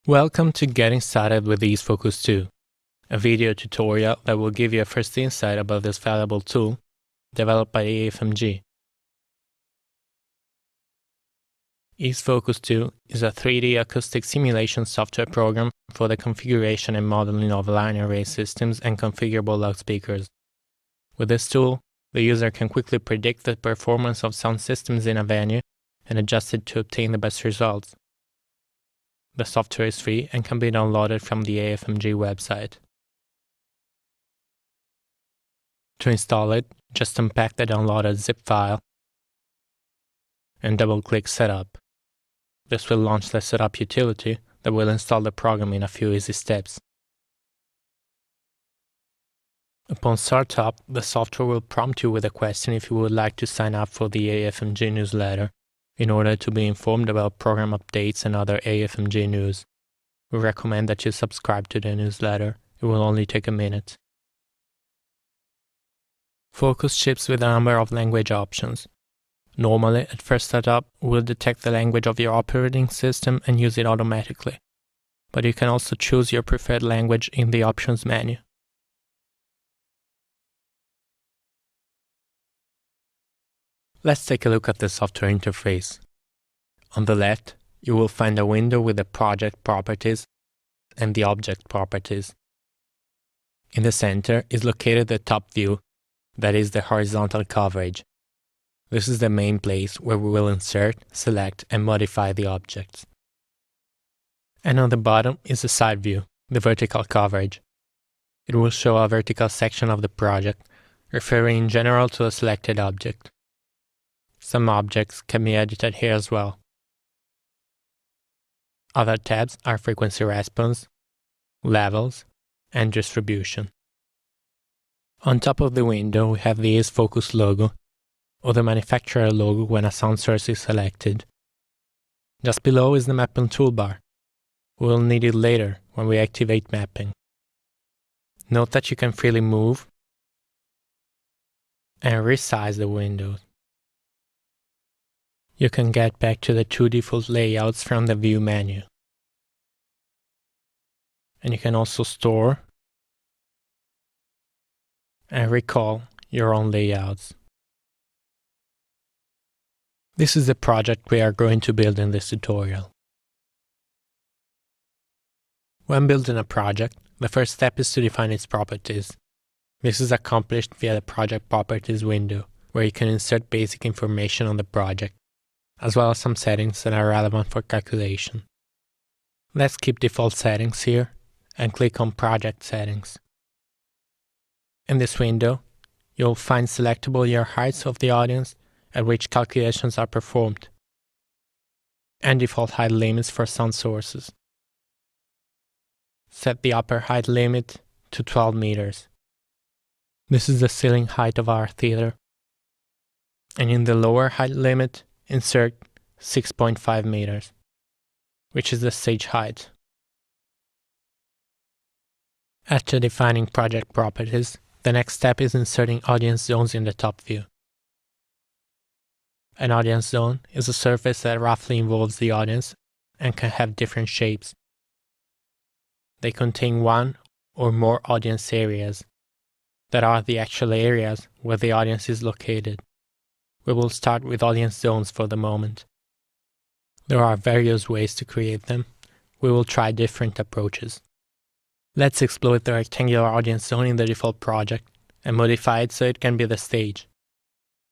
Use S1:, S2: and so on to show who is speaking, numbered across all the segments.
S1: Welcome to Getting Started with EaseFocus 2, a video tutorial that will give you a first insight about this valuable tool developed by AFMG. EaseFocus 2 is a 3D acoustic simulation software program for the configuration and modeling of line array systems and configurable loudspeakers. With this tool, the user can quickly predict the performance of sound systems in a venue and adjust it to obtain the best results. The software is free and can be downloaded from the AFMG website. To install it, just unpack the downloaded zip file and double-click Setup. This will launch the Setup utility that will install the program in a few easy steps. Upon startup, the software will prompt you with a question if you would like to sign up for the AFMG newsletter in order to be informed about program updates and other AFMG news. We recommend that you subscribe to the newsletter. It will only take a minute. Focus ships with a number of language options. Normally, at first startup, it will detect the language of your operating system and use it automatically. But you can also choose your preferred language in the options menu. Let's take a look at the software interface. On the left, you will find a window with the project properties and the object properties. In the center is located the top view, that is the horizontal coverage. This is the main place where we will insert, select, and modify the objects. And on the bottom is the side view, the vertical coverage. It will show a vertical section of the project, referring in general to a selected object. Some objects can be edited here as well. Other tabs are frequency response, levels, and distribution. On top of the window, we have the EaseFocus logo, or the manufacturer logo when a sound source is selected. Just below is the mapping toolbar. We will need it later when we activate mapping. Note that you can freely move and resize the windows. You can get back to the two default layouts from the View menu. And you can also store and recall your own layouts. This is the project we are going to build in this tutorial. When building a project, the first step is to define its properties. This is accomplished via the Project Properties window, where you can insert basic information on the project, as well as some settings that are relevant for calculation. Let's keep default settings here and click on Project Settings. In this window, you'll find selectable ear heights of the audience at which calculations are performed, and default height limits for sound sources. Set the upper height limit to 12 meters. This is the ceiling height of our theater. And in the lower height limit, insert 6.5 meters, which is the stage height. After defining project properties, the next step is inserting audience zones in the top view. An audience zone is a surface that roughly involves the audience and can have different shapes. They contain one or more audience areas that are the actual areas where the audience is located. We will start with audience zones for the moment. There are various ways to create them. We will try different approaches. Let's exploit the rectangular audience zone in the default project and modify it so it can be the stage.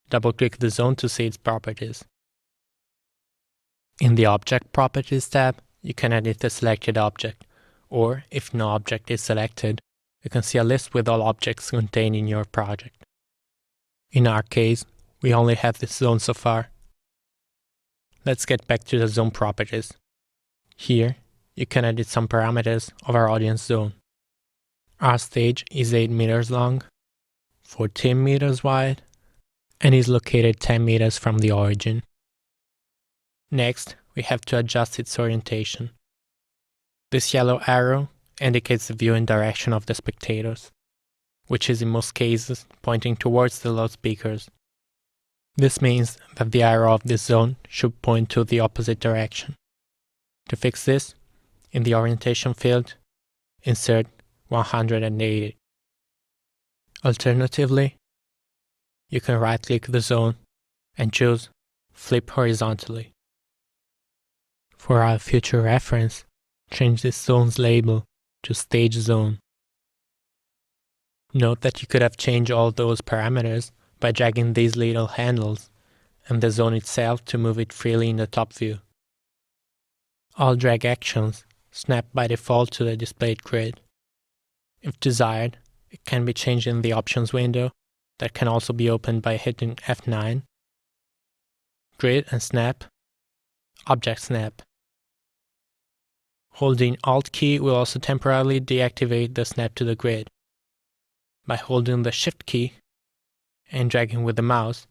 S1: Double-click the zone to see its properties. In the Object Properties tab, you can edit the selected object, or if no object is selected, you can see a list with all objects contained in your project. In our case, we only have this zone so far. Let's get back to the zone properties. Here, you can edit some parameters of our audience zone. Our stage is 8 meters long, 14 meters wide, and is located 10 meters from the origin. Next, we have to adjust its orientation. This yellow arrow indicates the viewing direction of the spectators, which is in most cases pointing towards the loudspeakers. This means that the arrow of this zone should point to the opposite direction. To fix this, In the orientation field, insert 180. Alternatively, you can right-click the zone and choose Flip Horizontally. For our future reference, change this zone's label to Stage Zone. Note that you could have changed all those parameters by dragging these little handles and the zone itself to move it freely in the top view. All drag actions snap by default to the displayed grid. If desired, it can be changed in the options window that can also be opened by hitting F9, Grid and Snap, Object Snap. Holding Alt key will also temporarily deactivate the snap to the grid. By holding the Shift key and dragging with the mouse,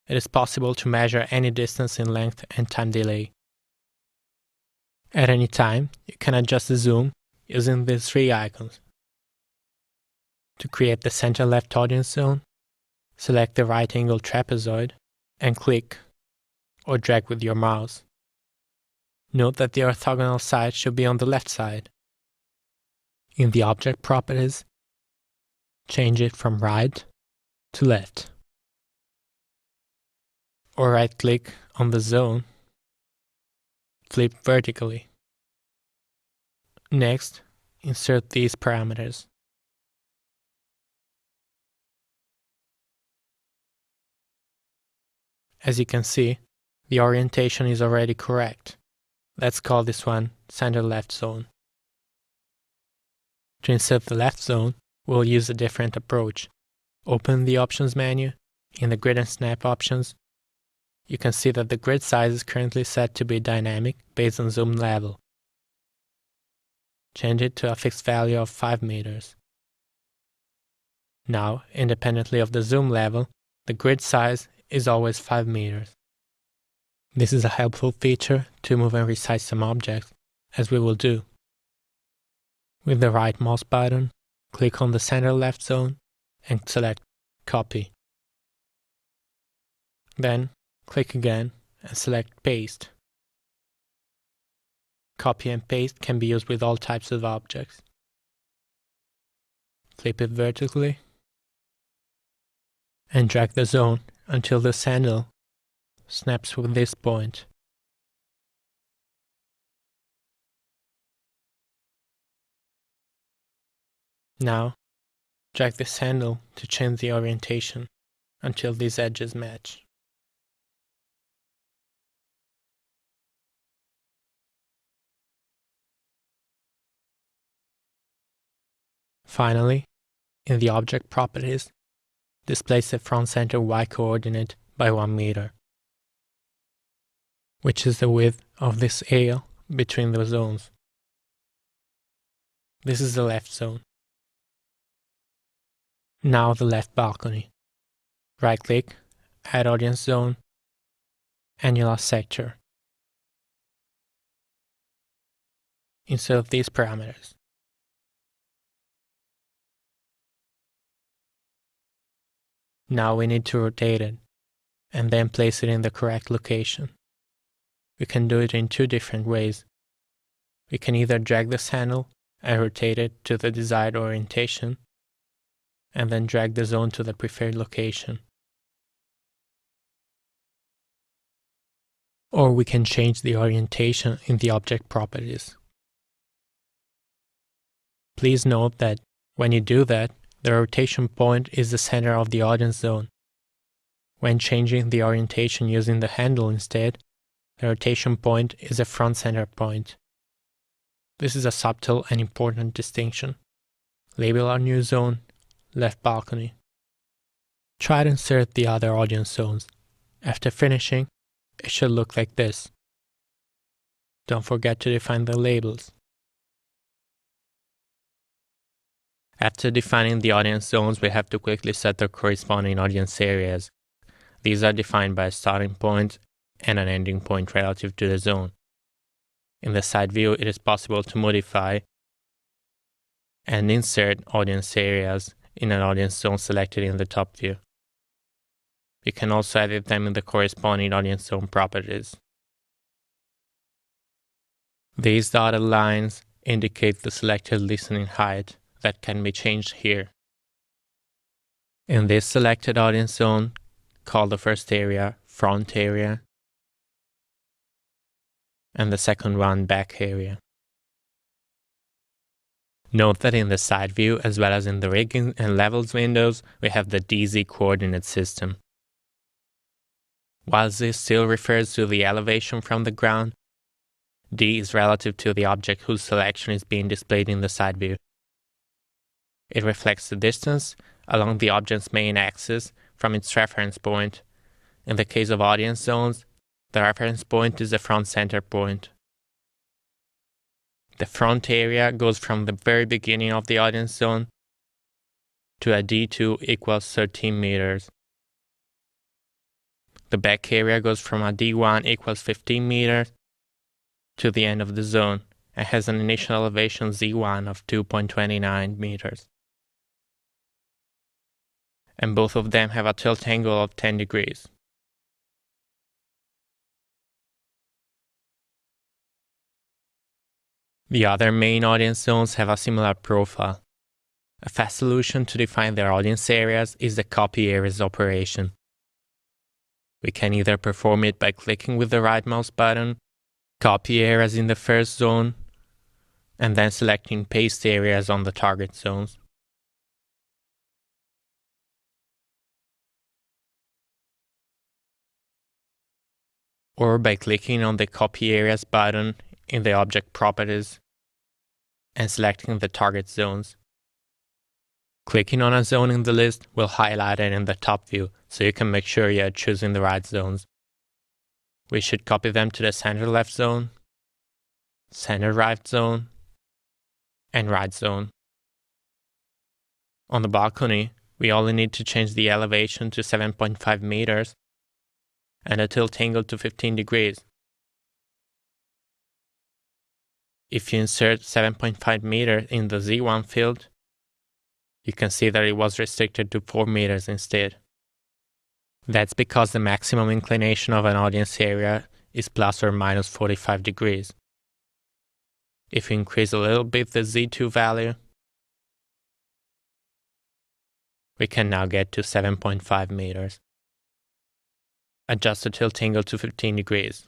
S1: it is possible to measure any distance in length and time delay. At any time, you can adjust the zoom using these three icons. To create the center left audience zone, select the right angle trapezoid and click or drag with your mouse. Note that the orthogonal side should be on the left side. In the object properties, change it from right to left. Or right-click on the zone, flip vertically. Next, insert these parameters. As you can see, the orientation is already correct. Let's call this one Center Left Zone. To insert the left zone, we'll use a different approach. Open the Options menu. In the Grid and Snap options, you can see that the grid size is currently set to be dynamic based on zoom level. Change it to a fixed value of 5 meters. Now, independently of the zoom level, the grid size is always 5 meters. This is a helpful feature to move and resize some objects, as we will do. With the right mouse button, click on the center left zone and select Copy. Then, click again and select Paste. Copy and paste can be used with all types of objects. Flip it vertically and drag the zone until the sandal snaps with this point. Now, drag this handle to change the orientation until these edges match. Finally, in the object properties, displace the front center Y coordinate by 1 meter, which is the width of this ale between the zones. This is the left zone. Now the left balcony. Right-click, Add Audience Zone, Annulus Sector. Insert these parameters. Now we need to rotate it, and then place it in the correct location. We can do it in two different ways. We can either drag this handle and rotate it to the desired orientation, and then drag the zone to the preferred location. Or we can change the orientation in the object properties. Please note that when you do that, the rotation point is the center of the audience zone. When changing the orientation using the handle instead, the rotation point is a front center point. This is a subtle and important distinction. Label our new zone left balcony. Try to insert the other audience zones. After finishing, it should look like this. Don't forget to define the labels. After defining the audience zones, we have to quickly set the corresponding audience areas. These are defined by a starting point and an ending point relative to the zone. In the side view, it is possible to modify and insert audience areas in an audience zone selected in the top view. You can also edit them in the corresponding audience zone properties. These dotted lines indicate the selected listening height that can be changed here. In this selected audience zone, call the first area front area and the second one back area. Note that in the side view as well as in the rigging and levels windows, we have the DZ coordinate system. While Z still refers to the elevation from the ground, D is relative to the object whose selection is being displayed in the side view. It reflects the distance along the object's main axis from its reference point. In the case of audience zones, the reference point is the front center point. The front area goes from the very beginning of the audience zone to a D2 equals 13 meters. The back area goes from a D1 equals 15 meters to the end of the zone and has an initial elevation Z1 of 2.29 meters. And both of them have a tilt angle of 10 degrees. The other main audience zones have a similar profile. A fast solution to define their audience areas is the copy areas operation. We can either perform it by clicking with the right mouse button, copy areas in the first zone, and then selecting paste areas on the target zones. Or by clicking on the copy areas button in the object properties and selecting the target zones. Clicking on a zone in the list will highlight it in the top view, so you can make sure you are choosing the right zones. We should copy them to the center left zone, center right zone, and right zone. On the balcony, we only need to change the elevation to 7.5 meters and the tilt angle to 15 degrees. If you insert 7.5 meters in the Z1 field, you can see that it was restricted to 4 meters instead. That's because the maximum inclination of an audience area is plus or minus 45 degrees. If we increase a little bit the Z2 value, we can now get to 7.5 meters. Adjust the tilt angle to 15 degrees.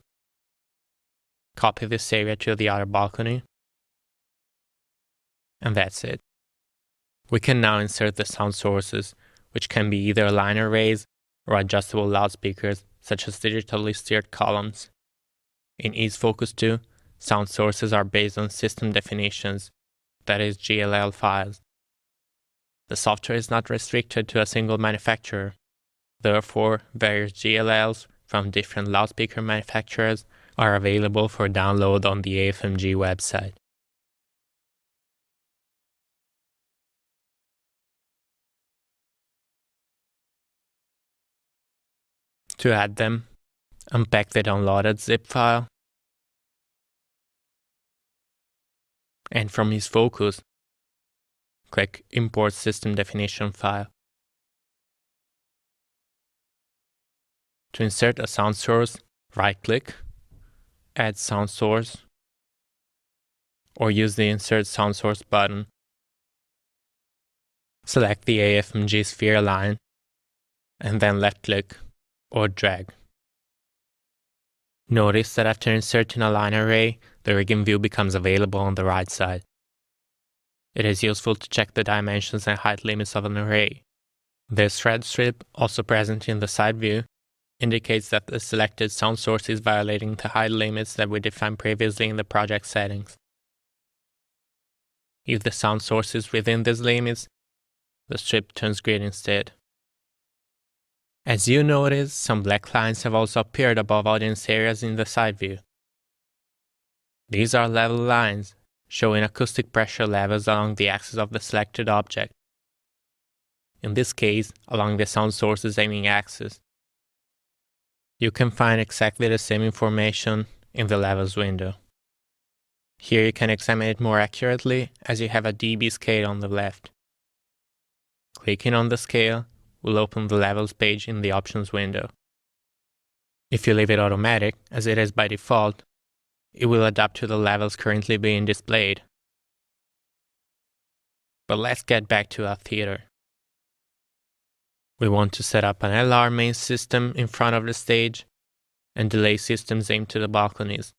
S1: Copy this area to the other balcony. And that's it. We can now insert the sound sources, which can be either line arrays or adjustable loudspeakers, such as digitally steered columns. In Ease Focus 2, sound sources are based on system definitions, that is GLL files. The software is not restricted to a single manufacturer. Therefore, various GLLs from different loudspeaker manufacturers are available for download on the AFMG website. To add them, unpack the downloaded zip file, and from Ease Focus, click Import System Definition File. To insert a sound source, right-click, Add Sound Source, or use the Insert Sound Source button. Select the AFMG sphere line, and then left-click or drag. Notice that after inserting a line array, the rigging view becomes available on the right side. It is useful to check the dimensions and height limits of an array. This red strip, also present in the side view, indicates that the selected sound source is violating the height limits that we defined previously in the project settings. If the sound source is within these limits, the strip turns green instead. As you notice, some black lines have also appeared above audience areas in the side view. These are level lines, showing acoustic pressure levels along the axis of the selected object. In this case, along the sound source's aiming axis. You can find exactly the same information in the levels window. Here you can examine it more accurately as you have a dB scale on the left. Clicking on the scale will open the levels page in the options window. If you leave it automatic, as it is by default, it will adapt to the levels currently being displayed. But let's get back to our theater. We want to set up an LR main system in front of the stage and delay systems aimed to the balconies.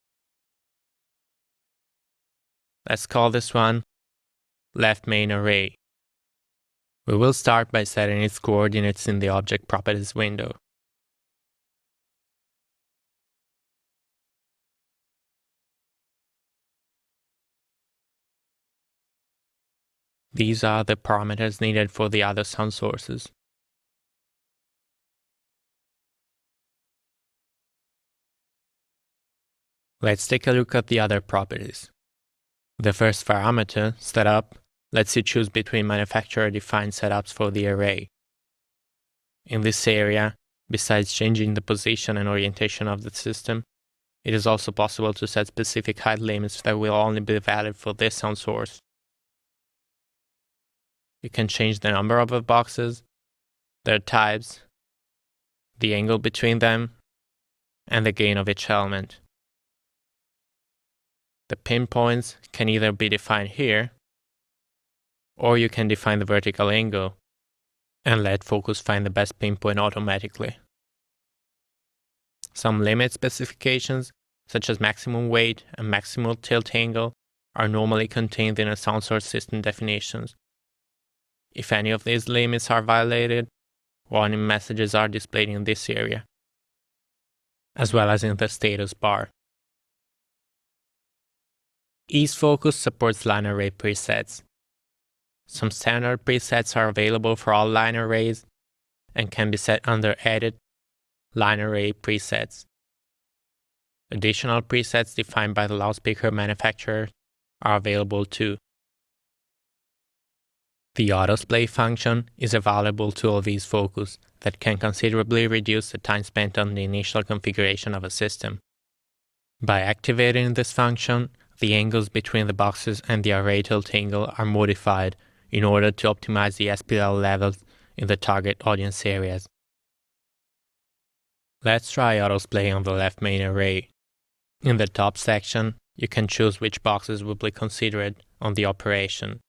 S1: Let's call this one left main array. We will start by setting its coordinates in the Object Properties window. These are the parameters needed for the other sound sources. Let's take a look at the other properties. The first parameter, setup, lets you choose between manufacturer-defined setups for the array. In this area, besides changing the position and orientation of the system, it is also possible to set specific height limits that will only be valid for this sound source. You can change the number of the boxes, their types, the angle between them, and the gain of each element. The pinpoints can either be defined here, or you can define the vertical angle and let Focus find the best pinpoint automatically. Some limit specifications, such as maximum weight and maximal tilt angle, are normally contained in a sound source system definitions. If any of these limits are violated, warning messages are displayed in this area, as well as in the status bar. Ease Focus supports line array presets. Some standard presets are available for all line arrays and can be set under Edit, Line Array Presets. Additional presets defined by the loudspeaker manufacturer are available too. The autosplay function is a valuable tool of Ease Focus that can considerably reduce the time spent on the initial configuration of a system. By activating this function, the angles between the boxes and the array tilt angle are modified in order to optimize the SPL levels in the target audience areas. Let's try autosplay on the left main array. In the top section, you can choose which boxes will be considered on the operation.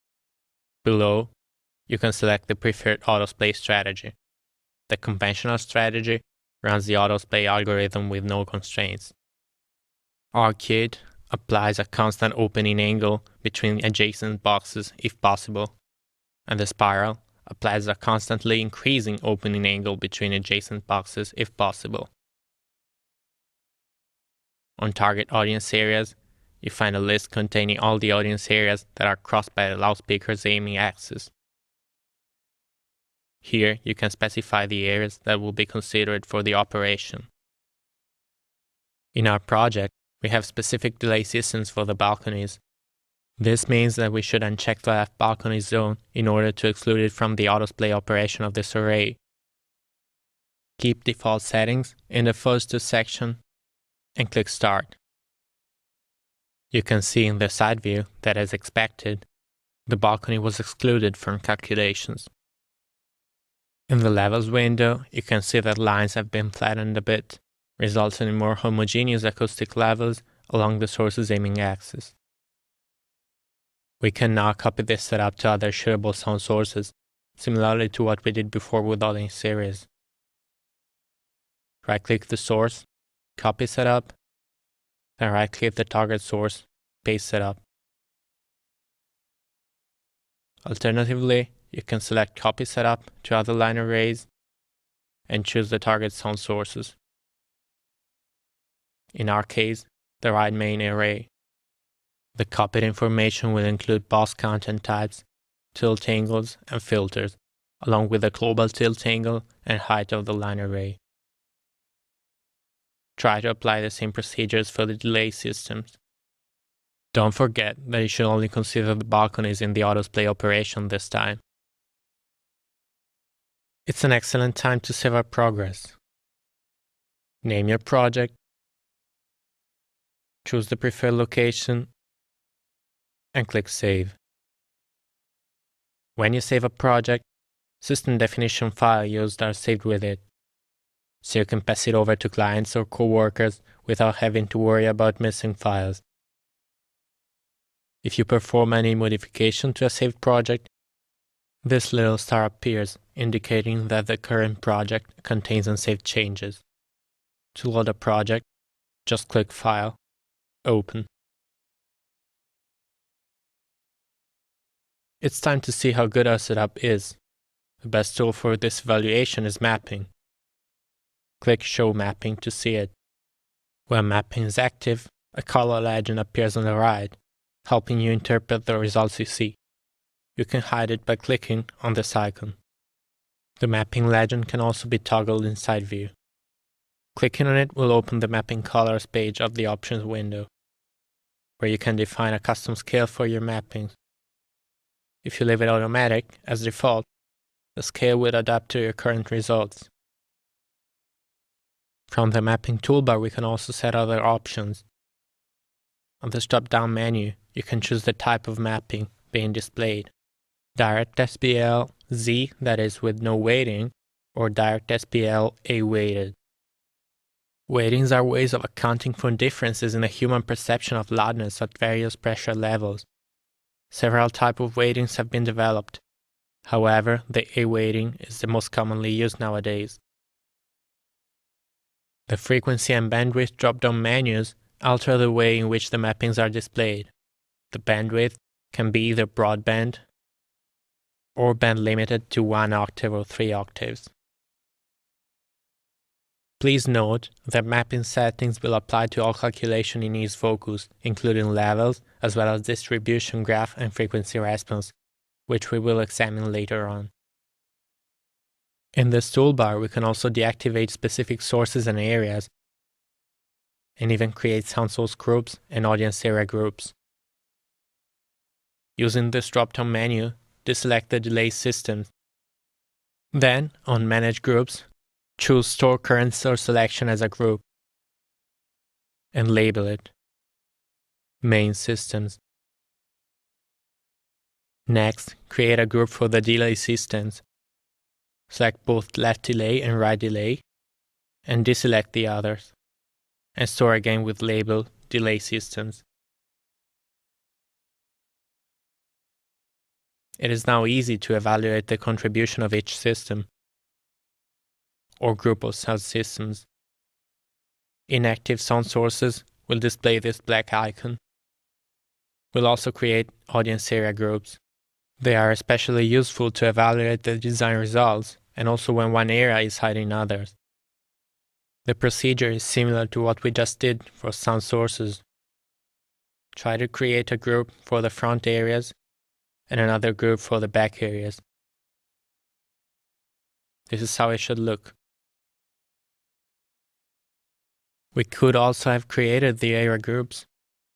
S1: Below, you can select the preferred autosplay strategy. The conventional strategy runs the autosplay algorithm with no constraints. Arcade applies a constant opening angle between adjacent boxes if possible, and the spiral applies a constantly increasing opening angle between adjacent boxes if possible. On target audience areas, you find a list containing all the audience areas that are crossed by the loudspeaker's aiming axis. Here, you can specify the areas that will be considered for the operation. In our project, we have specific delay systems for the balconies. This means that we should uncheck the left balcony zone in order to exclude it from the autosplay operation of this array. Keep default settings in the first two sections and click Start. You can see in the side view that, as expected, the balcony was excluded from calculations. In the Levels window, you can see that lines have been flattened a bit, resulting in more homogeneous acoustic levels along the source's aiming axis. We can now copy this setup to other shareable sound sources, similarly to what we did before with audience series. Right-click the source, copy setup, then right-click the target source, paste setup. Alternatively, you can select Copy Setup to other line arrays and choose the target sound sources. In our case, the right main array. The copied information will include box content types, tilt angles, and filters, along with the global tilt angle and height of the line array. Try to apply the same procedures for the delay systems. Don't forget that you should only consider the balconies in the autosplay operation this time. It's an excellent time to save our progress. Name your project, choose the preferred location, and click Save. When you save a project, system definition file used are saved with it. so you can pass it over to clients or coworkers without having to worry about missing files. If you perform any modification to a saved project, this little star appears, indicating that the current project contains unsaved changes. To load a project, just click File, Open. It's time to see how good our setup is. The best tool for this evaluation is mapping. Click Show Mapping to see it. When mapping is active, a color legend appears on the right, helping you interpret the results you see. You can hide it by clicking on this icon. The mapping legend can also be toggled in side view. Clicking on it will open the mapping colors page of the options window, where you can define a custom scale for your mappings. If you leave it automatic, as default, the scale will adapt to your current results. From the mapping toolbar, we can also set other options. On this drop-down menu, you can choose the type of mapping being displayed. Direct SPL Z, that is with no weighting, or Direct SPL A weighted. Weightings are ways of accounting for differences in the human perception of loudness at various pressure levels. Several types of weightings have been developed. However, the A weighting is the most commonly used nowadays. The frequency and bandwidth drop-down menus alter the way in which the mappings are displayed. The bandwidth can be either broadband or band limited to 1 octave or 3 octaves. Please note that mapping settings will apply to all calculation in ease focus, including levels, as well as distribution graph and frequency response, which we will examine later on. In this toolbar, we can also deactivate specific sources and areas, and even create sound source groups and audience area groups. Using this drop-down menu, deselect the delay systems. Then, on Manage Groups, choose Store Current Source Selection as a group, and label it Main Systems. Next, create a group for the delay systems. Select both left delay and right delay, and deselect the others, and store again with label Delay Systems. It is now easy to evaluate the contribution of each system or group of sound systems. Inactive sound sources will display this black icon. We'll also create audience area groups. They are especially useful to evaluate the design results and also when one area is hiding others. The procedure is similar to what we just did for sound sources. Try to create a group for the front areas and another group for the back areas. This is how it should look. We could also have created the area groups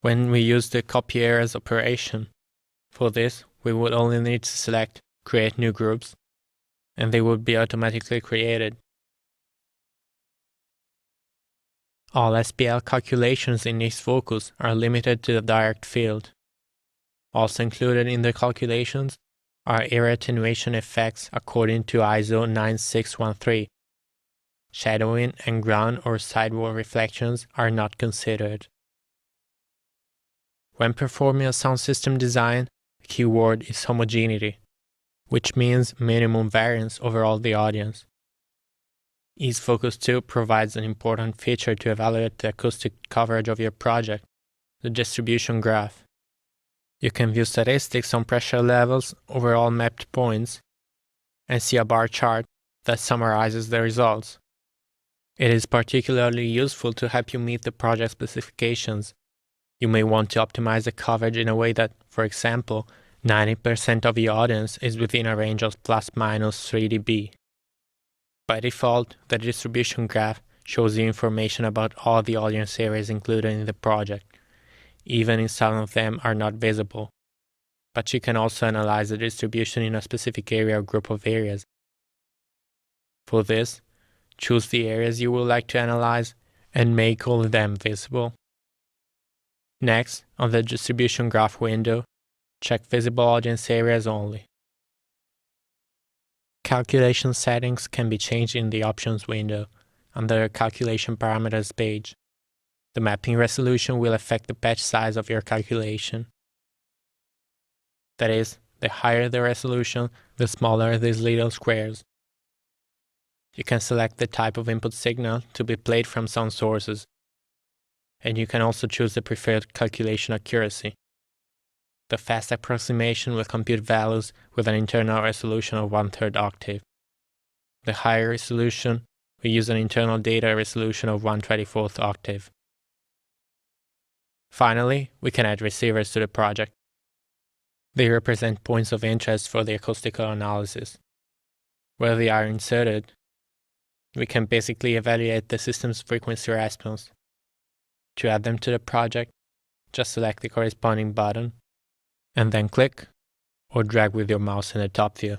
S1: when we used the copy areas operation. For this, we would only need to select Create New Groups, and they would be automatically created. All SPL calculations in this focus are limited to the direct field. Also included in the calculations are area attenuation effects according to ISO 9613. Shadowing and ground or sidewall reflections are not considered. When performing a sound system design, the keyword is homogeneity, which means minimum variance over all the audience. Ease Focus 2 provides an important feature to evaluate the acoustic coverage of your project, the distribution graph. You can view statistics on pressure levels over all mapped points and see a bar chart that summarizes the results. It is particularly useful to help you meet the project specifications. You may want to optimize the coverage in a way that, for example, 90% of your audience is within a range of plus/minus 3 dB. By default, the distribution graph shows you information about all the audience areas included in the project, even if some of them are not visible. But you can also analyze the distribution in a specific area or group of areas. For this, choose the areas you would like to analyze and make all of them visible. Next, on the distribution graph window, check Visible Audience Areas only. Calculation settings can be changed in the Options window. under the Calculation Parameters page. The mapping resolution will affect the patch size of your calculation. That is, the higher the resolution, the smaller these little squares. You can select the type of input signal to be played from sound sources, and you can also choose the preferred calculation accuracy. The fast approximation will compute values with an internal resolution of 1/3 octave. The higher resolution will use an internal data resolution of 1/24 octave. Finally, we can add receivers to the project. They represent points of interest for the acoustical analysis. Where they are inserted, we can basically evaluate the system's frequency response. To add them to the project, just select the corresponding button, and then click or drag with your mouse in the top view.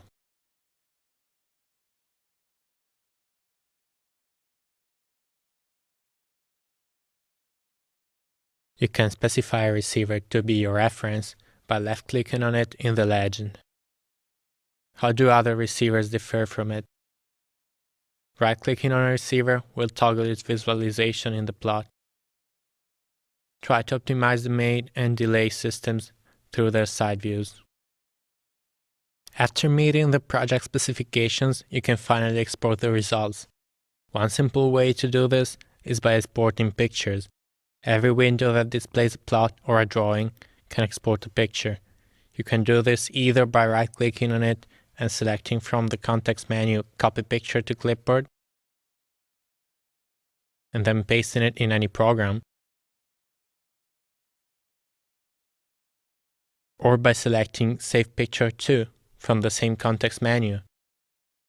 S1: You can specify a receiver to be your reference by left-clicking on it in the legend. How do other receivers differ from it? Right-clicking on a receiver will toggle its visualization in the plot. Try to optimize the made and delay systems through their side views. After meeting the project specifications, you can finally export the results. One simple way to do this is by exporting pictures. Every window that displays a plot or a drawing can export a picture. You can do this either by right-clicking on it and selecting from the context menu Copy Picture to Clipboard, and then pasting it in any program, or by selecting Save Picture to from the same context menu,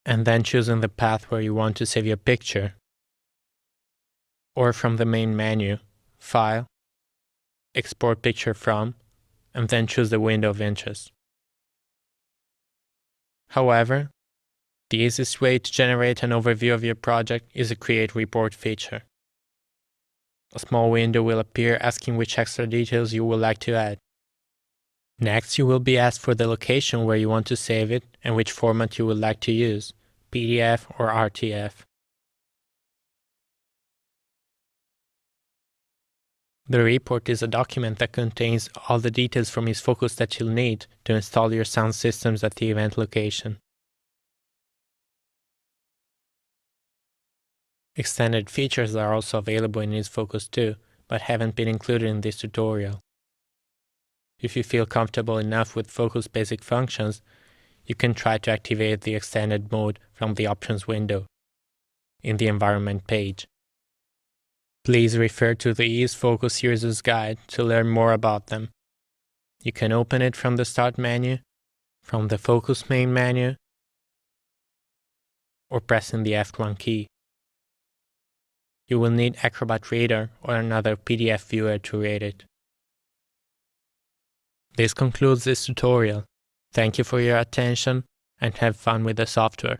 S1: and then choosing the path where you want to save your picture, or from the main menu, File, Export Picture From, and then choose the window of interest. However, the easiest way to generate an overview of your project is the Create Report feature. A small window will appear asking which extra details you would like to add. Next, you will be asked for the location where you want to save it and which format you would like to use, PDF or RTF. The report is a document that contains all the details from his focus that you'll need to install your sound systems at the event location. Extended features are also available in his focus too, but haven't been included in this tutorial. If you feel comfortable enough with focus basic functions, you can try to activate the extended mode from the Options window in the Environment page. Please refer to the Ease Focus User's Guide to learn more about them. You can open it from the Start menu, from the Focus main menu, or pressing the F1 key. You will need Acrobat Reader or another PDF viewer to read it. This concludes this tutorial. Thank you for your attention and have fun with the software.